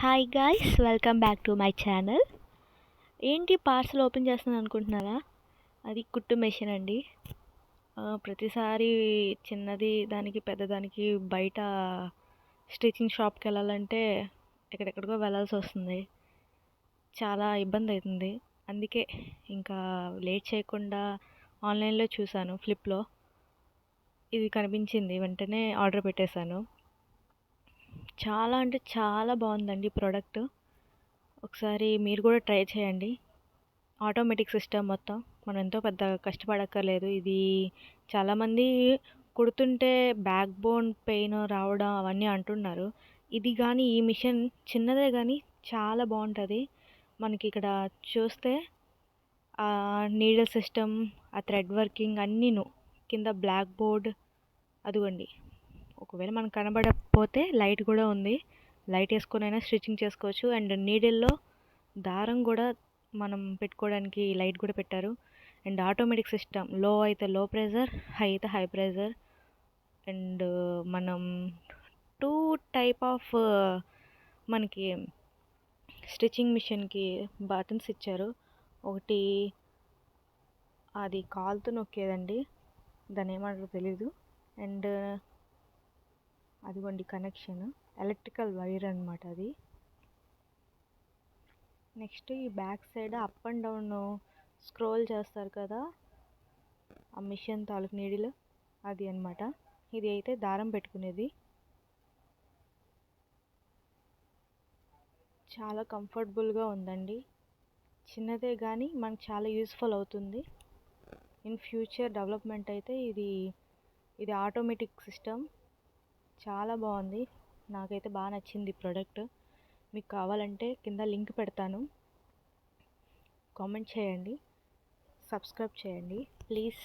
Hi guys, welcome back to my channel. ఏంటి parcel open చేస్తున్నాను అనుకుంటున్నారా? అది కుట్టు మెషిన్ అండి. ప్రతిసారి చిన్నది దానికి పెద్దదానికి బయట స్టిచ్చింగ్ షాప్కి వెళ్ళాలంటే ఎక్కడెక్కడికో వెళ్ళాల్సి వస్తుంది. చాలా ఇబ్బంది అవుతుంది. అందుకే ఇంకా లేట్ చేయకుండా ఆన్లైన్లో చూశాను, ఫ్లిప్లో. ఇది కనిపించింది, వెంటనే ఆర్డర్ పెట్టేశాను. చాలా అంటే చాలా బాగుందండి ప్రోడక్ట్. ఒకసారి మీరు కూడా ట్రై చేయండి. ఆటోమేటిక్ సిస్టమ్ మొత్తం, మనం ఎంతో పెద్ద కష్టపడక్కర్లేదు. ఇది చాలామంది కుడుతుంటే బ్యాక్ బోన్ పెయిన్ రావడం అవన్నీ అంటున్నారు. ఇది కానీ ఈ మిషన్ చిన్నదే కానీ చాలా బాగుంటుంది. మనకి ఇక్కడ చూస్తే ఆ నీడల్ సిస్టమ్, ఆ థ్రెడ్ వర్కింగ్ అన్నీను కింద బ్లాక్ బోర్డ్ అదిగోండి. ఒకవేళ మనకు కనబడకపోతే లైట్ కూడా ఉంది, లైట్ వేసుకొనైనా స్టిచ్చింగ్ చేసుకోవచ్చు. అండ్ నీడిల్లో దారం కూడా మనం పెట్టుకోవడానికి లైట్ కూడా పెట్టారు. అండ్ ఆటోమేటిక్ సిస్టమ్, లో అయితే లో ప్రెజర్, హై అయితే హై ప్రెజర్. అండ్ మనం టూ టైప్ ఆఫ్ మనకి స్టిచ్చింగ్ మిషన్కి బటన్స్ ఇచ్చారు. ఒకటి అది కాలుతో నొక్కేదండి, దాన్ని ఏమంటారో తెలీదు. అండ్ అదిగోండి కనెక్షన్, ఎలక్ట్రికల్ వైర్ అనమాట అది. నెక్స్ట్ ఈ back side up and down scroll చేస్తారు కదా, ఆ మిషన్ తాలూకు నీడిల్, అది అనమాట. ఇది అయితే దారం పెట్టుకునేది. చాలా కంఫర్టబుల్గా ఉందండి. చిన్నదే కానీ మనకు చాలా యూస్ఫుల్ అవుతుంది. ఇన్ ఫ్యూచర్ డెవలప్మెంట్ అయితే ఇది ఆటోమేటిక్ సిస్టమ్ చాలా బాగుంది. నాకైతే బాగా నచ్చింది ప్రోడక్ట్. మీకు కావాలంటే కింద లింక్ పెడతాను, కామెంట్ చేయండి, సబ్స్క్రైబ్ చేయండి ప్లీజ్.